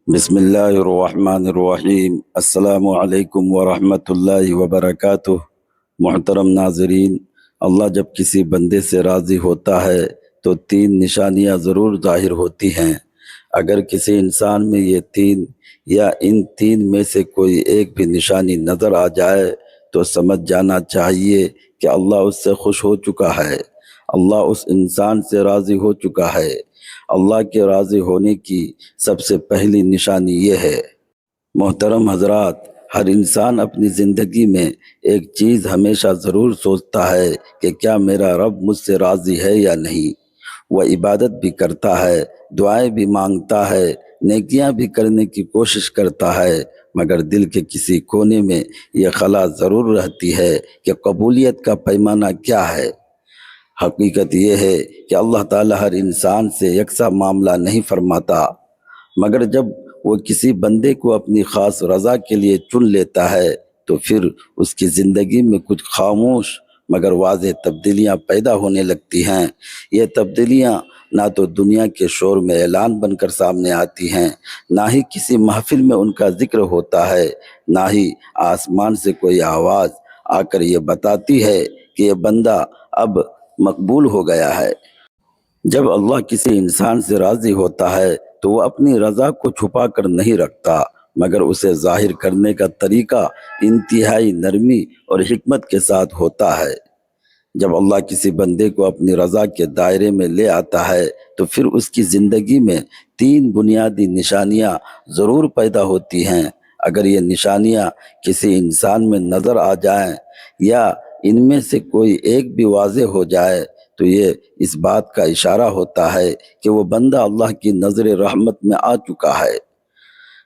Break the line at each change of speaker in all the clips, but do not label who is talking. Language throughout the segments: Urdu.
بسم اللہ الرحمن الرحیم۔ السلام علیکم ورحمۃ اللہ وبرکاتہ۔ محترم ناظرین، اللہ جب کسی بندے سے راضی ہوتا ہے تو تین نشانیاں ضرور ظاہر ہوتی ہیں۔ اگر کسی انسان میں یہ تین یا ان تین میں سے کوئی ایک بھی نشانی نظر آ جائے تو سمجھ جانا چاہیے کہ اللہ اس سے خوش ہو چکا ہے، اللہ اس انسان سے راضی ہو چکا ہے۔ اللہ کے راضی ہونے کی سب سے پہلی نشانی یہ ہے۔ محترم حضرات، ہر انسان اپنی زندگی میں ایک چیز ہمیشہ ضرور سوچتا ہے کہ کیا میرا رب مجھ سے راضی ہے یا نہیں۔ وہ عبادت بھی کرتا ہے، دعائیں بھی مانگتا ہے، نیکیاں بھی کرنے کی کوشش کرتا ہے، مگر دل کے کسی کونے میں یہ خلا ضرور رہتی ہے کہ قبولیت کا پیمانہ کیا ہے۔ حقیقت یہ ہے کہ اللہ تعالیٰ ہر انسان سے یکساں معاملہ نہیں فرماتا، مگر جب وہ کسی بندے کو اپنی خاص رضا کے لیے چن لیتا ہے تو پھر اس کی زندگی میں کچھ خاموش مگر واضح تبدیلیاں پیدا ہونے لگتی ہیں۔ یہ تبدیلیاں نہ تو دنیا کے شور میں اعلان بن کر سامنے آتی ہیں، نہ ہی کسی محفل میں ان کا ذکر ہوتا ہے، نہ ہی آسمان سے کوئی آواز آ کر یہ بتاتی ہے کہ یہ بندہ اب مقبول ہو گیا ہے۔ جب اللہ کسی انسان سے راضی ہوتا ہے تو وہ اپنی رضا کو چھپا کر نہیں رکھتا، مگر اسے ظاہر کرنے کا طریقہ انتہائی نرمی اور حکمت کے ساتھ ہوتا ہے۔ جب اللہ کسی بندے کو اپنی رضا کے دائرے میں لے آتا ہے تو پھر اس کی زندگی میں تین بنیادی نشانیاں ضرور پیدا ہوتی ہیں۔ اگر یہ نشانیاں کسی انسان میں نظر آ جائیں یا ان میں سے کوئی ایک بھی واضح ہو جائے تو یہ اس بات کا اشارہ ہوتا ہے کہ وہ بندہ اللہ کی نظر رحمت میں آ چکا ہے۔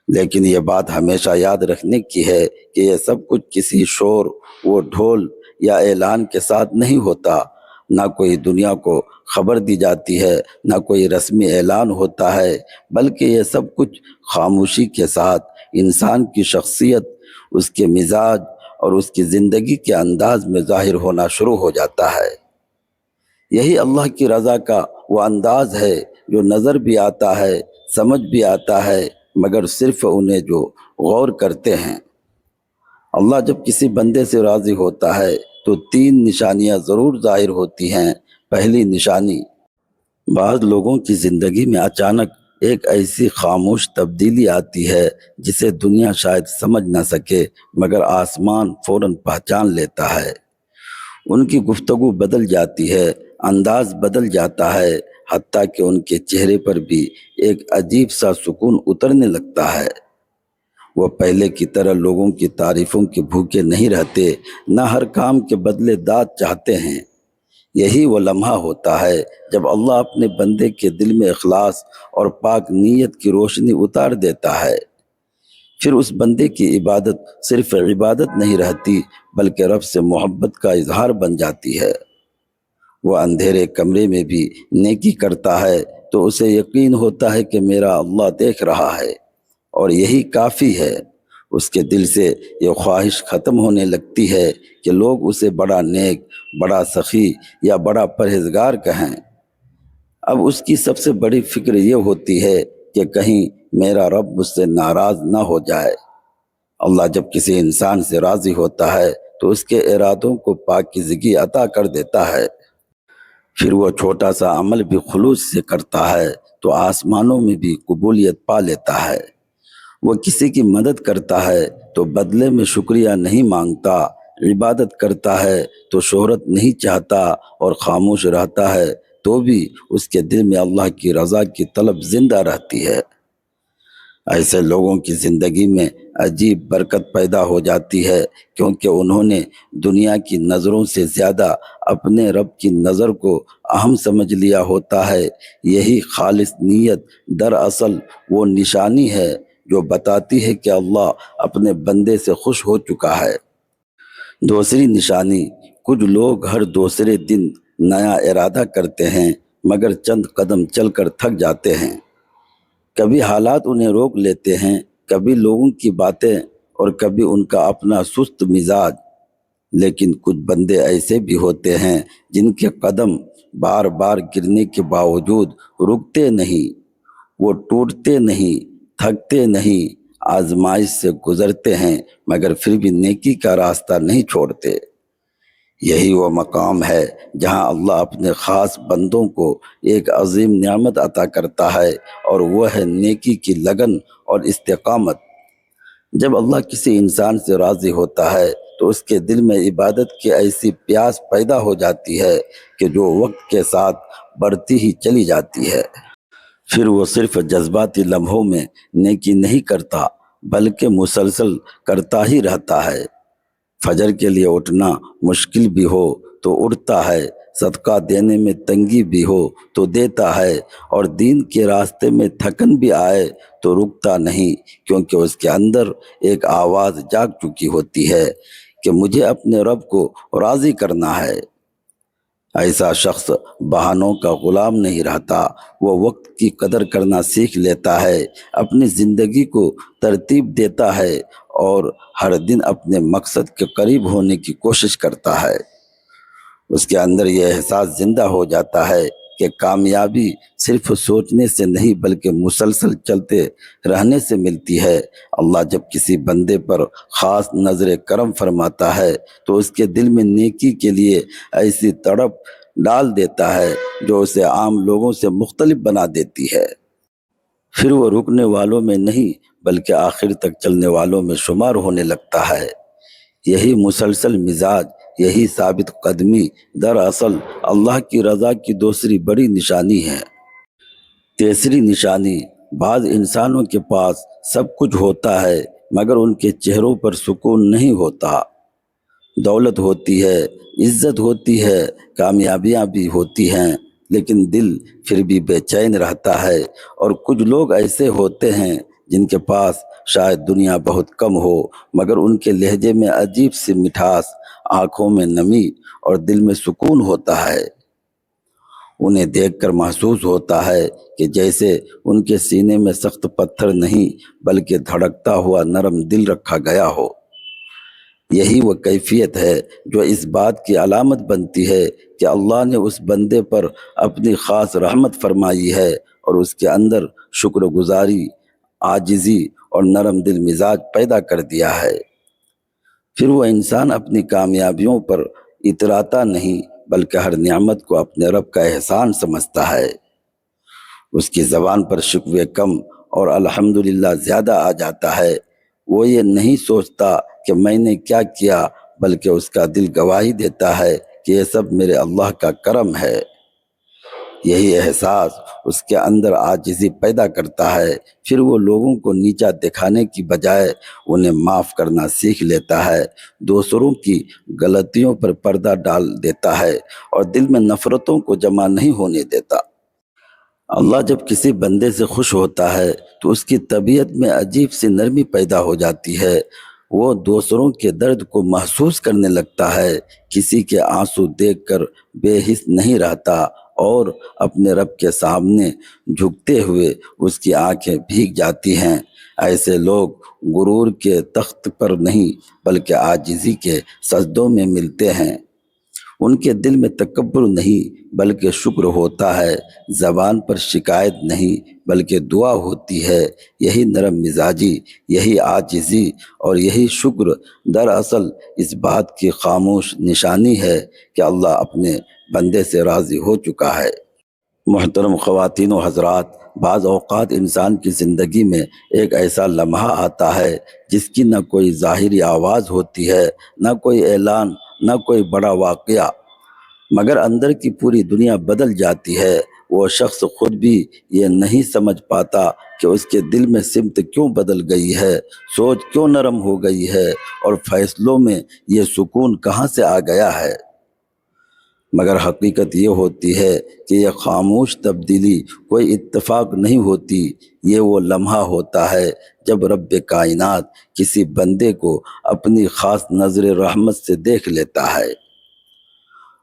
لیکن یہ بات ہمیشہ یاد رکھنے کی ہے کہ یہ سب کچھ کسی شور و ڈھول یا اعلان کے ساتھ نہیں ہوتا، نہ کوئی دنیا کو خبر دی جاتی ہے، نہ کوئی رسمی اعلان ہوتا ہے، بلکہ یہ سب کچھ خاموشی کے ساتھ انسان کی شخصیت، اس کے مزاج اور اس کی زندگی کے انداز میں ظاہر ہونا شروع ہو جاتا ہے۔ یہی اللہ کی رضا کا وہ انداز ہے جو نظر بھی آتا ہے، سمجھ بھی آتا ہے، مگر صرف انہیں جو غور کرتے ہیں۔ اللہ جب کسی بندے سے راضی ہوتا ہے تو تین نشانیاں ضرور ظاہر ہوتی ہیں۔ پہلی نشانی، بعض لوگوں کی زندگی میں اچانک ایک ایسی خاموش تبدیلی آتی ہے جسے دنیا شاید سمجھ نہ سکے، مگر آسمان فوراً پہچان لیتا ہے۔ ان کی گفتگو بدل جاتی ہے، انداز بدل جاتا ہے، حتیٰ کہ ان کے چہرے پر بھی ایک عجیب سا سکون اترنے لگتا ہے۔ وہ پہلے کی طرح لوگوں کی تعریفوں کے بھوکے نہیں رہتے، نہ ہر کام کے بدلے داد چاہتے ہیں۔ یہی وہ لمحہ ہوتا ہے جب اللہ اپنے بندے کے دل میں اخلاص اور پاک نیت کی روشنی اتار دیتا ہے۔ پھر اس بندے کی عبادت صرف عبادت نہیں رہتی، بلکہ رب سے محبت کا اظہار بن جاتی ہے۔ وہ اندھیرے کمرے میں بھی نیکی کرتا ہے تو اسے یقین ہوتا ہے کہ میرا اللہ دیکھ رہا ہے، اور یہی کافی ہے۔ اس کے دل سے یہ خواہش ختم ہونے لگتی ہے کہ لوگ اسے بڑا نیک، بڑا سخی یا بڑا پرہیزگار کہیں۔ اب اس کی سب سے بڑی فکر یہ ہوتی ہے کہ کہیں میرا رب مجھ سے ناراض نہ ہو جائے۔ اللہ جب کسی انسان سے راضی ہوتا ہے تو اس کے ارادوں کو پاکیزگی عطا کر دیتا ہے۔ پھر وہ چھوٹا سا عمل بھی خلوص سے کرتا ہے تو آسمانوں میں بھی قبولیت پا لیتا ہے۔ وہ کسی کی مدد کرتا ہے تو بدلے میں شکریہ نہیں مانگتا، عبادت کرتا ہے تو شہرت نہیں چاہتا، اور خاموش رہتا ہے تو بھی اس کے دل میں اللہ کی رضا کی طلب زندہ رہتی ہے۔ ایسے لوگوں کی زندگی میں عجیب برکت پیدا ہو جاتی ہے، کیونکہ انہوں نے دنیا کی نظروں سے زیادہ اپنے رب کی نظر کو اہم سمجھ لیا ہوتا ہے۔ یہی خالص نیت دراصل وہ نشانی ہے جو بتاتی ہے کہ اللہ اپنے بندے سے خوش ہو چکا ہے۔ دوسری نشانی، کچھ لوگ ہر دوسرے دن نیا ارادہ کرتے ہیں، مگر چند قدم چل کر تھک جاتے ہیں۔ کبھی حالات انہیں روک لیتے ہیں، کبھی لوگوں کی باتیں، اور کبھی ان کا اپنا سست مزاج۔ لیکن کچھ بندے ایسے بھی ہوتے ہیں جن کے قدم بار بار گرنے کے باوجود رکتے نہیں، وہ ٹوٹتے نہیں، تھکتے نہیں، آزمائش سے گزرتے ہیں مگر پھر بھی نیکی کا راستہ نہیں چھوڑتے۔ یہی وہ مقام ہے جہاں اللہ اپنے خاص بندوں کو ایک عظیم نعمت عطا کرتا ہے، اور وہ ہے نیکی کی لگن اور استقامت۔ جب اللہ کسی انسان سے راضی ہوتا ہے تو اس کے دل میں عبادت کی ایسی پیاس پیدا ہو جاتی ہے کہ جو وقت کے ساتھ بڑھتی ہی چلی جاتی ہے۔ پھر وہ صرف جذباتی لمحوں میں نیکی نہیں کرتا بلکہ مسلسل کرتا ہی رہتا ہے۔ فجر کے لیے اٹھنا مشکل بھی ہو تو اٹھتا ہے، صدقہ دینے میں تنگی بھی ہو تو دیتا ہے، اور دین کے راستے میں تھکن بھی آئے تو رکتا نہیں، کیونکہ اس کے اندر ایک آواز جاگ چکی ہوتی ہے کہ مجھے اپنے رب کو راضی کرنا ہے۔ ایسا شخص بہانوں کا غلام نہیں رہتا، وہ وقت کی قدر کرنا سیکھ لیتا ہے، اپنی زندگی کو ترتیب دیتا ہے اور ہر دن اپنے مقصد کے قریب ہونے کی کوشش کرتا ہے۔ اس کے اندر یہ احساس زندہ ہو جاتا ہے کہ کامیابی صرف سوچنے سے نہیں بلکہ مسلسل چلتے رہنے سے ملتی ہے۔ اللہ جب کسی بندے پر خاص نظر کرم فرماتا ہے تو اس کے دل میں نیکی کے لیے ایسی تڑپ ڈال دیتا ہے جو اسے عام لوگوں سے مختلف بنا دیتی ہے۔ پھر وہ رکنے والوں میں نہیں بلکہ آخر تک چلنے والوں میں شمار ہونے لگتا ہے۔ یہی مسلسل مزاج، یہی ثابت قدمی دراصل اللہ کی رضا کی دوسری بڑی نشانی ہے۔ تیسری نشانی، بعض انسانوں کے پاس سب کچھ ہوتا ہے مگر ان کے چہروں پر سکون نہیں ہوتا۔ دولت ہوتی ہے، عزت ہوتی ہے، کامیابیاں بھی ہوتی ہیں، لیکن دل پھر بھی بے چین رہتا ہے۔ اور کچھ لوگ ایسے ہوتے ہیں جن کے پاس شاید دنیا بہت کم ہو مگر ان کے لہجے میں عجیب سی مٹھاس، آنکھوں میں نمی اور دل میں سکون ہوتا ہے۔ انہیں دیکھ کر محسوس ہوتا ہے کہ جیسے ان کے سینے میں سخت پتھر نہیں بلکہ دھڑکتا ہوا نرم دل رکھا گیا ہو۔ یہی وہ کیفیت ہے جو اس بات کی علامت بنتی ہے کہ اللہ نے اس بندے پر اپنی خاص رحمت فرمائی ہے اور اس کے اندر شکر گزاری، عاجزی اور نرم دل مزاج پیدا کر دیا ہے۔ پھر وہ انسان اپنی کامیابیوں پر اتراتا نہیں بلکہ ہر نعمت کو اپنے رب کا احسان سمجھتا ہے۔ اس کی زبان پر شکوے کم اور الحمدللہ زیادہ آ جاتا ہے۔ وہ یہ نہیں سوچتا کہ میں نے کیا کیا بلکہ اس کا دل گواہی دیتا ہے کہ یہ سب میرے اللہ کا کرم ہے۔ یہی احساس اس کے اندر عاجزی پیدا کرتا ہے۔ پھر وہ لوگوں کو نیچا دکھانے کی بجائے انہیں معاف کرنا سیکھ لیتا ہے، دوسروں کی غلطیوں پر پردہ ڈال دیتا ہے اور دل میں نفرتوں کو جمع نہیں ہونے دیتا۔ اللہ جب کسی بندے سے خوش ہوتا ہے تو اس کی طبیعت میں عجیب سی نرمی پیدا ہو جاتی ہے۔ وہ دوسروں کے درد کو محسوس کرنے لگتا ہے، کسی کے آنسو دیکھ کر بے حس نہیں رہتا اور اپنے رب کے سامنے جھکتے ہوئے اس کی آنکھیں بھیگ جاتی ہیں۔ ایسے لوگ غرور کے تخت پر نہیں بلکہ عاجزی کے سجدوں میں ملتے ہیں۔ ان کے دل میں تکبر نہیں بلکہ شکر ہوتا ہے، زبان پر شکایت نہیں بلکہ دعا ہوتی ہے۔ یہی نرم مزاجی، یہی عاجزی اور یہی شکر دراصل اس بات کی خاموش نشانی ہے کہ اللہ اپنے بندے سے راضی ہو چکا ہے۔ محترم خواتین و حضرات، بعض اوقات انسان کی زندگی میں ایک ایسا لمحہ آتا ہے جس کی نہ کوئی ظاہری آواز ہوتی ہے، نہ کوئی اعلان، نہ کوئی بڑا واقعہ، مگر اندر کی پوری دنیا بدل جاتی ہے۔ وہ شخص خود بھی یہ نہیں سمجھ پاتا کہ اس کے دل میں سمت کیوں بدل گئی ہے، سوچ کیوں نرم ہو گئی ہے اور فیصلوں میں یہ سکون کہاں سے آ گیا ہے۔ مگر حقیقت یہ ہوتی ہے کہ یہ خاموش تبدیلی کوئی اتفاق نہیں ہوتی، یہ وہ لمحہ ہوتا ہے جب رب کائنات کسی بندے کو اپنی خاص نظر رحمت سے دیکھ لیتا ہے۔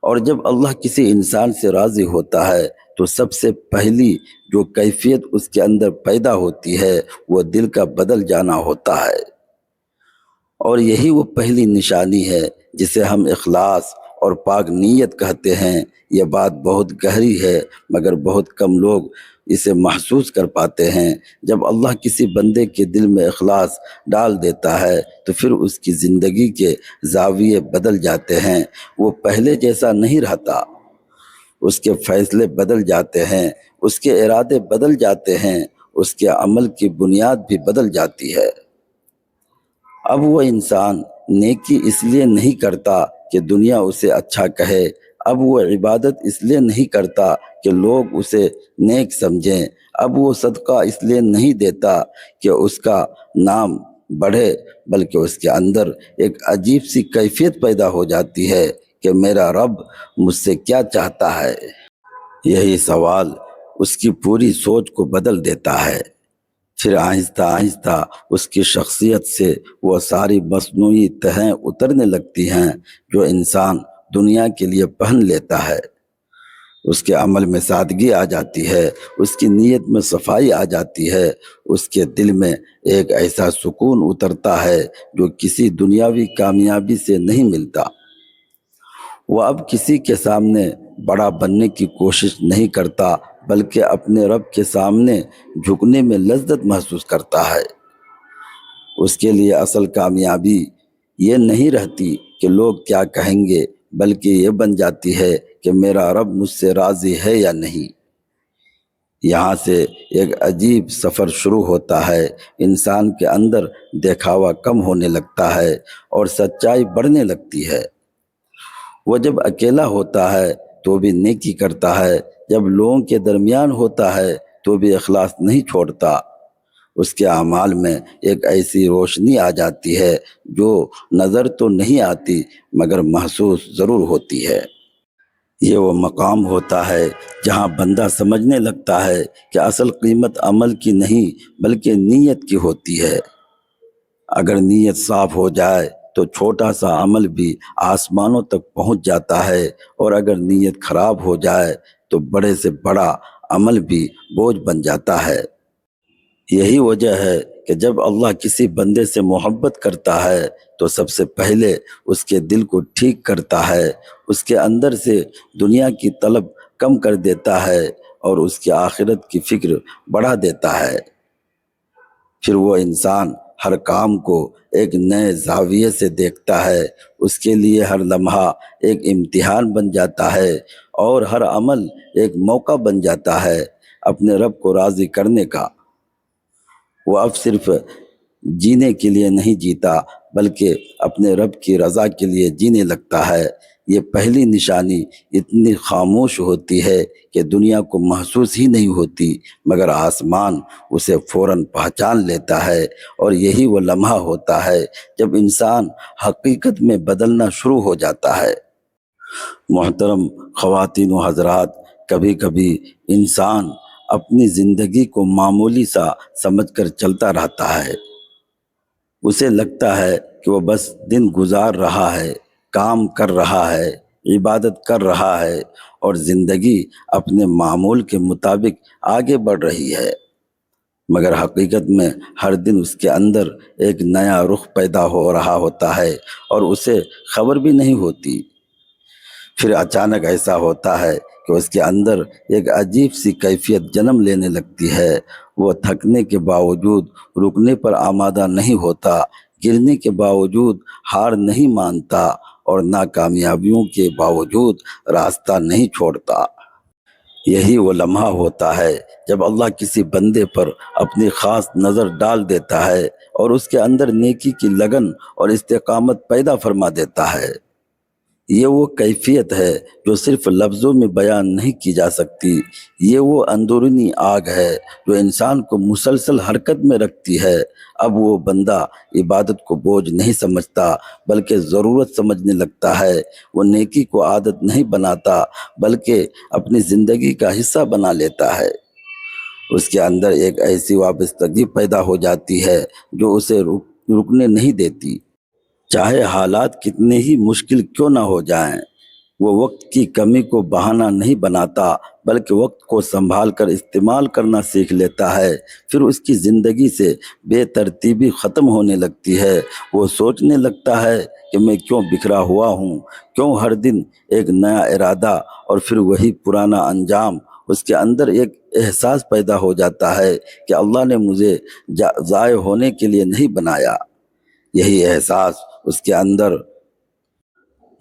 اور جب اللہ کسی انسان سے راضی ہوتا ہے تو سب سے پہلی جو کیفیت اس کے اندر پیدا ہوتی ہے وہ دل کا بدل جانا ہوتا ہے۔ اور یہی وہ پہلی نشانی ہے جسے ہم اخلاص اور پاک نیت کہتے ہیں۔ یہ بات بہت گہری ہے مگر بہت کم لوگ اسے محسوس کر پاتے ہیں۔ جب اللہ کسی بندے کے دل میں اخلاص ڈال دیتا ہے تو پھر اس کی زندگی کے زاویے بدل جاتے ہیں۔ وہ پہلے جیسا نہیں رہتا، اس کے فیصلے بدل جاتے ہیں، اس کے ارادے بدل جاتے ہیں، اس کے عمل کی بنیاد بھی بدل جاتی ہے۔ اب وہ انسان نیکی اس لیے نہیں کرتا کہ دنیا اسے اچھا کہے، اب وہ عبادت اس لیے نہیں کرتا کہ لوگ اسے نیک سمجھیں، اب وہ صدقہ اس لیے نہیں دیتا کہ اس کا نام بڑھے، بلکہ اس کے اندر ایک عجیب سی کیفیت پیدا ہو جاتی ہے کہ میرا رب مجھ سے کیا چاہتا ہے۔ یہی سوال اس کی پوری سوچ کو بدل دیتا ہے۔ پھر آہستہ آہستہ اس کی شخصیت سے وہ ساری مصنوعی تہیں اترنے لگتی ہیں جو انسان دنیا کے لیے پہن لیتا ہے۔ اس کے عمل میں سادگی آ جاتی ہے، اس کی نیت میں صفائی آ جاتی ہے، اس کے دل میں ایک ایسا سکون اترتا ہے جو کسی دنیاوی کامیابی سے نہیں ملتا۔ وہ اب کسی کے سامنے بڑا بننے کی کوشش نہیں کرتا، بلکہ اپنے رب کے سامنے جھکنے میں لذت محسوس کرتا ہے۔ اس کے لیے اصل کامیابی یہ نہیں رہتی کہ لوگ کیا کہیں گے، بلکہ یہ بن جاتی ہے کہ میرا رب مجھ سے راضی ہے یا نہیں۔ یہاں سے ایک عجیب سفر شروع ہوتا ہے۔ انسان کے اندر دکھاوا کم ہونے لگتا ہے اور سچائی بڑھنے لگتی ہے۔ وہ جب اکیلا ہوتا ہے تو بھی نیکی کرتا ہے، جب لوگوں کے درمیان ہوتا ہے تو بھی اخلاص نہیں چھوڑتا۔ اس کے اعمال میں ایک ایسی روشنی آ جاتی ہے جو نظر تو نہیں آتی مگر محسوس ضرور ہوتی ہے۔ یہ وہ مقام ہوتا ہے جہاں بندہ سمجھنے لگتا ہے کہ اصل قیمت عمل کی نہیں بلکہ نیت کی ہوتی ہے۔ اگر نیت صاف ہو جائے تو چھوٹا سا عمل بھی آسمانوں تک پہنچ جاتا ہے، اور اگر نیت خراب ہو جائے تو بڑے سے بڑا عمل بھی بوجھ بن جاتا ہے۔ یہی وجہ ہے کہ جب اللہ کسی بندے سے محبت کرتا ہے تو سب سے پہلے اس کے دل کو ٹھیک کرتا ہے، اس کے اندر سے دنیا کی طلب کم کر دیتا ہے اور اس کی آخرت کی فکر بڑھا دیتا ہے۔ پھر وہ انسان ہر کام کو ایک نئے زاویے سے دیکھتا ہے، اس کے لیے ہر لمحہ ایک امتحان بن جاتا ہے اور ہر عمل ایک موقع بن جاتا ہے اپنے رب کو راضی کرنے کا۔ وہ اب صرف جینے کے لیے نہیں جیتا بلکہ اپنے رب کی رضا کے لیے جینے لگتا ہے۔ یہ پہلی نشانی اتنی خاموش ہوتی ہے کہ دنیا کو محسوس ہی نہیں ہوتی، مگر آسمان اسے فوراً پہچان لیتا ہے، اور یہی وہ لمحہ ہوتا ہے جب انسان حقیقت میں بدلنا شروع ہو جاتا ہے۔ محترم خواتین و حضرات، کبھی کبھی انسان اپنی زندگی کو معمولی سا سمجھ کر چلتا رہتا ہے۔ اسے لگتا ہے کہ وہ بس دن گزار رہا ہے، کام کر رہا ہے، عبادت کر رہا ہے اور زندگی اپنے معمول کے مطابق آگے بڑھ رہی ہے، مگر حقیقت میں ہر دن اس کے اندر ایک نیا رخ پیدا ہو رہا ہوتا ہے اور اسے خبر بھی نہیں ہوتی۔ پھر اچانک ایسا ہوتا ہے کہ اس کے اندر ایک عجیب سی کیفیت جنم لینے لگتی ہے۔ وہ تھکنے کے باوجود رکنے پر آمادہ نہیں ہوتا، گرنے کے باوجود ہار نہیں مانتا اور ناکامیابیوں کے باوجود راستہ نہیں چھوڑتا۔ یہی وہ لمحہ ہوتا ہے جب اللہ کسی بندے پر اپنی خاص نظر ڈال دیتا ہے اور اس کے اندر نیکی کی لگن اور استقامت پیدا فرما دیتا ہے۔ یہ وہ کیفیت ہے جو صرف لفظوں میں بیان نہیں کی جا سکتی۔ یہ وہ اندرونی آگ ہے جو انسان کو مسلسل حرکت میں رکھتی ہے۔ اب وہ بندہ عبادت کو بوجھ نہیں سمجھتا بلکہ ضرورت سمجھنے لگتا ہے۔ وہ نیکی کو عادت نہیں بناتا بلکہ اپنی زندگی کا حصہ بنا لیتا ہے۔ اس کے اندر ایک ایسی وابستگی پیدا ہو جاتی ہے جو اسے رکنے نہیں دیتی، چاہے حالات کتنے ہی مشکل کیوں نہ ہو جائیں۔ وہ وقت کی کمی کو بہانہ نہیں بناتا بلکہ وقت کو سنبھال کر استعمال کرنا سیکھ لیتا ہے۔ پھر اس کی زندگی سے بے ترتیبی ختم ہونے لگتی ہے۔ وہ سوچنے لگتا ہے کہ میں کیوں بکھرا ہوا ہوں، کیوں ہر دن ایک نیا ارادہ اور پھر وہی پرانا انجام اس کے اندر ایک احساس پیدا ہو جاتا ہے کہ اللہ نے مجھے ضائع ہونے کے لیے نہیں بنایا۔ یہی احساس اس کے اندر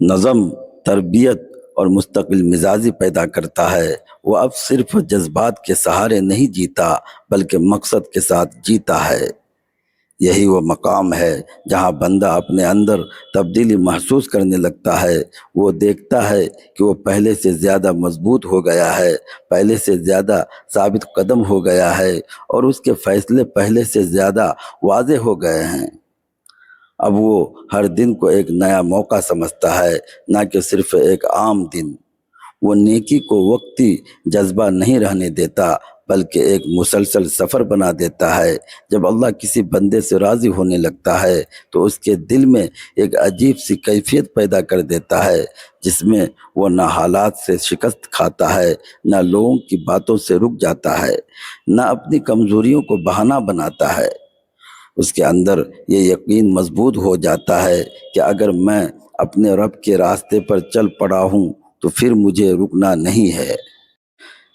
نظم، تربیت اور مستقل مزاجی پیدا کرتا ہے۔ وہ اب صرف جذبات کے سہارے نہیں جیتا بلکہ مقصد کے ساتھ جیتا ہے۔ یہی وہ مقام ہے جہاں بندہ اپنے اندر تبدیلی محسوس کرنے لگتا ہے۔ وہ دیکھتا ہے کہ وہ پہلے سے زیادہ مضبوط ہو گیا ہے، پہلے سے زیادہ ثابت قدم ہو گیا ہے، اور اس کے فیصلے پہلے سے زیادہ واضح ہو گئے ہیں۔ اب وہ ہر دن کو ایک نیا موقع سمجھتا ہے، نہ کہ صرف ایک عام دن۔ وہ نیکی کو وقتی جذبہ نہیں رہنے دیتا بلکہ ایک مسلسل سفر بنا دیتا ہے۔ جب اللہ کسی بندے سے راضی ہونے لگتا ہے تو اس کے دل میں ایک عجیب سی کیفیت پیدا کر دیتا ہے، جس میں وہ نہ حالات سے شکست کھاتا ہے، نہ لوگوں کی باتوں سے رک جاتا ہے، نہ اپنی کمزوریوں کو بہانہ بناتا ہے۔ اس کے اندر یہ یقین مضبوط ہو جاتا ہے کہ اگر میں اپنے رب کے راستے پر چل پڑا ہوں تو پھر مجھے رکنا نہیں ہے۔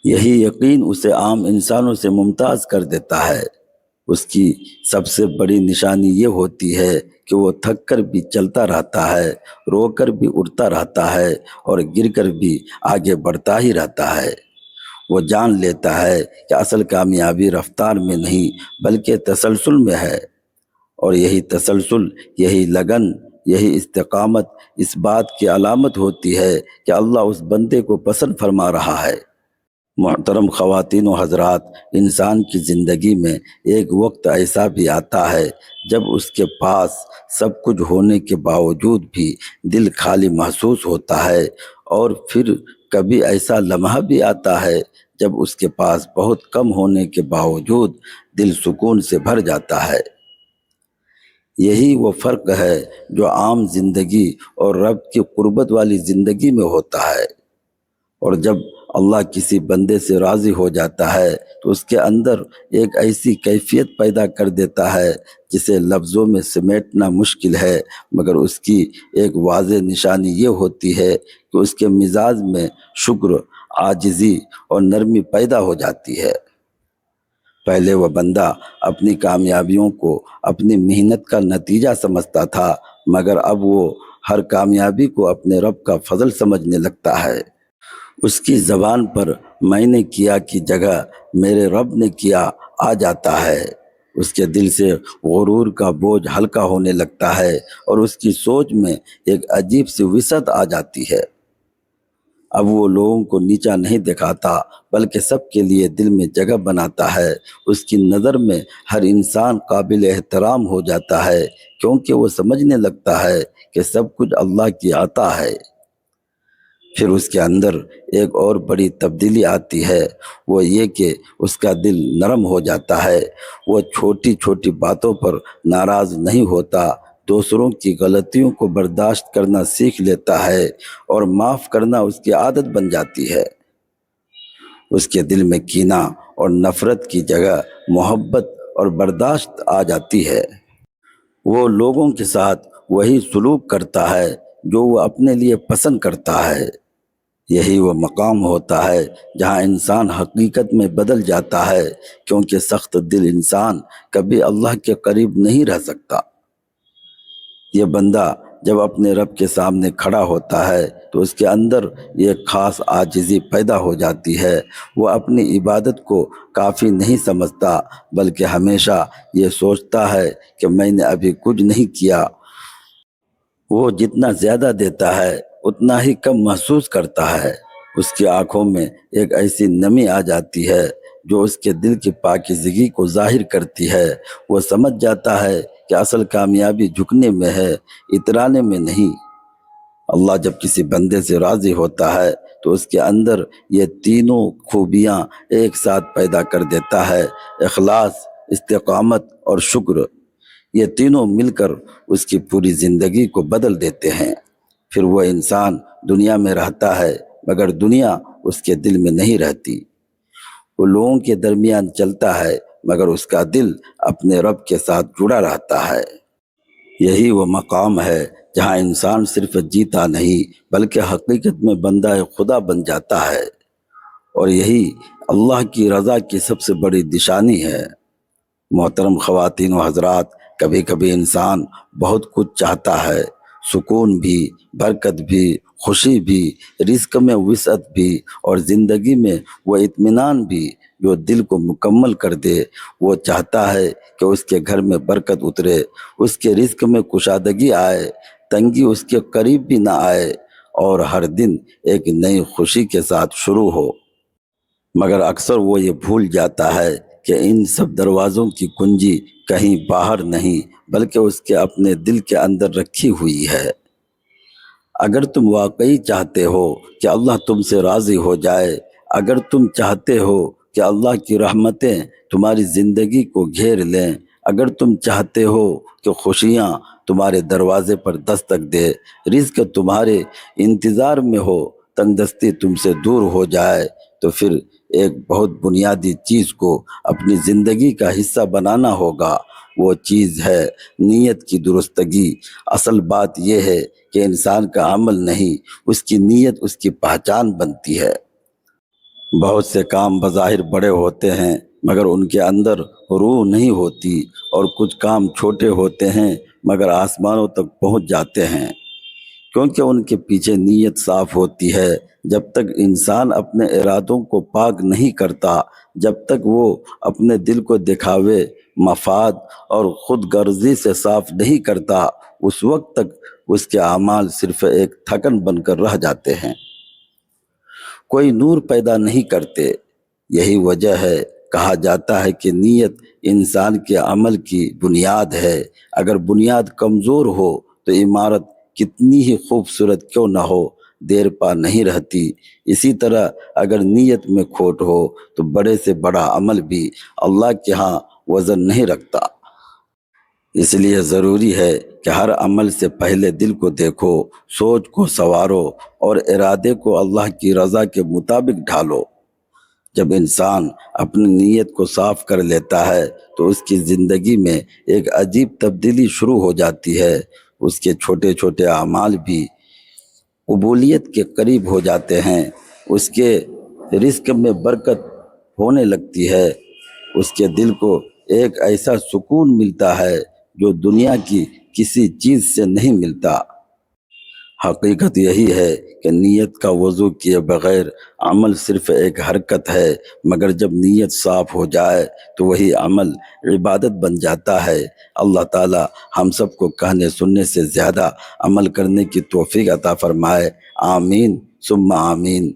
یہی یقین اسے عام انسانوں سے ممتاز کر دیتا ہے۔ اس کی سب سے بڑی نشانی یہ ہوتی ہے کہ وہ تھک کر بھی چلتا رہتا ہے، رو کر بھی اٹھتا رہتا ہے، اور گر کر بھی آگے بڑھتا ہی رہتا ہے۔ وہ جان لیتا ہے کہ اصل کامیابی رفتار میں نہیں بلکہ تسلسل میں ہے، اور یہی تسلسل، یہی لگن، یہی استقامت اس بات کی علامت ہوتی ہے کہ اللہ اس بندے کو پسند فرما رہا ہے۔ محترم خواتین و حضرات، انسان کی زندگی میں ایک وقت ایسا بھی آتا ہے جب اس کے پاس سب کچھ ہونے کے باوجود بھی دل خالی محسوس ہوتا ہے، اور پھر کبھی ایسا لمحہ بھی آتا ہے جب اس کے پاس بہت کم ہونے کے باوجود دل سکون سے بھر جاتا ہے۔ یہی وہ فرق ہے جو عام زندگی اور رب کی قربت والی زندگی میں ہوتا ہے۔ اور جب اللہ کسی بندے سے راضی ہو جاتا ہے تو اس کے اندر ایک ایسی کیفیت پیدا کر دیتا ہے جسے لفظوں میں سمیٹنا مشکل ہے، مگر اس کی ایک واضح نشانی یہ ہوتی ہے کہ اس کے مزاج میں شکر، عاجزی اور نرمی پیدا ہو جاتی ہے۔ پہلے وہ بندہ اپنی کامیابیوں کو اپنی محنت کا نتیجہ سمجھتا تھا، مگر اب وہ ہر کامیابی کو اپنے رب کا فضل سمجھنے لگتا ہے۔ اس کی زبان پر میں نے کیا کی جگہ میرے رب نے کیا آ جاتا ہے۔ اس کے دل سے غرور کا بوجھ ہلکا ہونے لگتا ہے، اور اس کی سوچ میں ایک عجیب سی وسعت آ جاتی ہے۔ اب وہ لوگوں کو نیچا نہیں دکھاتا بلکہ سب کے لیے دل میں جگہ بناتا ہے۔ اس کی نظر میں ہر انسان قابل احترام ہو جاتا ہے، کیونکہ وہ سمجھنے لگتا ہے کہ سب کچھ اللہ کی عطا ہے۔ پھر اس کے اندر ایک اور بڑی تبدیلی آتی ہے، وہ یہ کہ اس کا دل نرم ہو جاتا ہے۔ وہ چھوٹی چھوٹی باتوں پر ناراض نہیں ہوتا، دوسروں کی غلطیوں کو برداشت کرنا سیکھ لیتا ہے، اور معاف کرنا اس کی عادت بن جاتی ہے۔ اس کے دل میں کینہ اور نفرت کی جگہ محبت اور برداشت آ جاتی ہے۔ وہ لوگوں کے ساتھ وہی سلوک کرتا ہے جو وہ اپنے لیے پسند کرتا ہے۔ یہی وہ مقام ہوتا ہے جہاں انسان حقیقت میں بدل جاتا ہے، کیونکہ سخت دل انسان کبھی اللہ کے قریب نہیں رہ سکتا۔ یہ بندہ جب اپنے رب کے سامنے کھڑا ہوتا ہے تو اس کے اندر یہ خاص عاجزی پیدا ہو جاتی ہے۔ وہ اپنی عبادت کو کافی نہیں سمجھتا بلکہ ہمیشہ یہ سوچتا ہے کہ میں نے ابھی کچھ نہیں کیا۔ وہ جتنا زیادہ دیتا ہے اتنا ہی کم محسوس کرتا ہے۔ اس کی آنکھوں میں ایک ایسی نمی آ جاتی ہے جو اس کے دل کی پاکیزگی کو ظاہر کرتی ہے۔ وہ سمجھ جاتا ہے کہ اصل کامیابی جھکنے میں ہے، اترانے میں نہیں۔ اللہ جب کسی بندے سے راضی ہوتا ہے تو اس کے اندر یہ تینوں خوبیاں ایک ساتھ پیدا کر دیتا ہے: اخلاص، استقامت اور شکر۔ یہ تینوں مل کر اس کی پوری زندگی کو بدل دیتے ہیں۔ پھر وہ انسان دنیا میں رہتا ہے مگر دنیا اس کے دل میں نہیں رہتی۔ وہ لوگوں کے درمیان چلتا ہے مگر اس کا دل اپنے رب کے ساتھ جڑا رہتا ہے۔ یہی وہ مقام ہے جہاں انسان صرف جیتا نہیں بلکہ حقیقت میں بندہ خدا بن جاتا ہے۔ اور یہی اللہ کی رضا کی سب سے بڑی نشانی ہے۔ محترم خواتین و حضرات، کبھی کبھی انسان بہت کچھ چاہتا ہے، سکون بھی، برکت بھی، خوشی بھی، رزق میں وسعت بھی، اور زندگی میں وہ اطمینان بھی جو دل کو مکمل کر دے۔ وہ چاہتا ہے کہ اس کے گھر میں برکت اترے، اس کے رزق میں کشادگی آئے، تنگی اس کے قریب بھی نہ آئے، اور ہر دن ایک نئی خوشی کے ساتھ شروع ہو۔ مگر اکثر وہ یہ بھول جاتا ہے کہ ان سب دروازوں کی کنجی کہیں باہر نہیں بلکہ اس کے اپنے دل کے اندر رکھی ہوئی ہے۔ اگر تم واقعی چاہتے ہو کہ اللہ تم سے راضی ہو جائے، اگر تم چاہتے ہو کہ اللہ کی رحمتیں تمہاری زندگی کو گھیر لیں، اگر تم چاہتے ہو کہ خوشیاں تمہارے دروازے پر دستک دے، رزق تمہارے انتظار میں ہو، تنگ دستی تم سے دور ہو جائے، تو پھر ایک بہت بنیادی چیز کو اپنی زندگی کا حصہ بنانا ہوگا۔ وہ چیز ہے نیت کی درستگی۔ اصل بات یہ ہے کہ انسان کا عمل نہیں، اس کی نیت اس کی پہچان بنتی ہے۔ بہت سے کام بظاہر بڑے ہوتے ہیں مگر ان کے اندر روح نہیں ہوتی، اور کچھ کام چھوٹے ہوتے ہیں مگر آسمانوں تک پہنچ جاتے ہیں، کیونکہ ان کے پیچھے نیت صاف ہوتی ہے۔ جب تک انسان اپنے ارادوں کو پاک نہیں کرتا، جب تک وہ اپنے دل کو دکھاوے، مفاد اور خود غرضی سے صاف نہیں کرتا، اس وقت تک اس کے اعمال صرف ایک تھکن بن کر رہ جاتے ہیں، کوئی نور پیدا نہیں کرتے۔ یہی وجہ ہے کہا جاتا ہے کہ نیت انسان کے عمل کی بنیاد ہے۔ اگر بنیاد کمزور ہو تو عمارت کتنی ہی خوبصورت کیوں نہ ہو، دیر پا نہیں رہتی۔ اسی طرح اگر نیت میں کھوٹ ہو تو بڑے سے بڑا عمل بھی اللہ کے ہاں وزن نہیں رکھتا۔ اس لیے ضروری ہے کہ ہر عمل سے پہلے دل کو دیکھو، سوچ کو سنوارو، اور ارادے کو اللہ کی رضا کے مطابق ڈھالو۔ جب انسان اپنی نیت کو صاف کر لیتا ہے تو اس کی زندگی میں ایک عجیب تبدیلی شروع ہو جاتی ہے۔ اس کے چھوٹے چھوٹے اعمال بھی قبولیت کے قریب ہو جاتے ہیں، اس کے رزق میں برکت ہونے لگتی ہے، اس کے دل کو ایک ایسا سکون ملتا ہے جو دنیا کی کسی چیز سے نہیں ملتا۔ حقیقت یہی ہے کہ نیت کا وضو کیے بغیر عمل صرف ایک حرکت ہے، مگر جب نیت صاف ہو جائے تو وہی عمل عبادت بن جاتا ہے۔ اللہ تعالی ہم سب کو کہنے سننے سے زیادہ عمل کرنے کی توفیق عطا فرمائے، آمین ثم آمین۔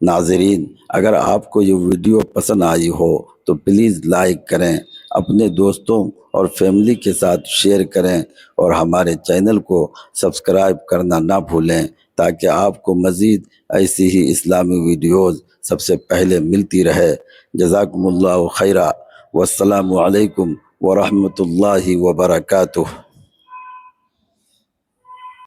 ناظرین، اگر آپ کو یہ ویڈیو پسند آئی ہو تو پلیز لائک کریں، اپنے دوستوں اور فیملی کے ساتھ شیئر کریں، اور ہمارے چینل کو سبسکرائب کرنا نہ بھولیں تاکہ آپ کو مزید ایسی ہی اسلامی ویڈیوز سب سے پہلے ملتی رہے۔ جزاکم اللہ خیرہ، والسلام علیکم ورحمۃ اللہ وبرکاتہ۔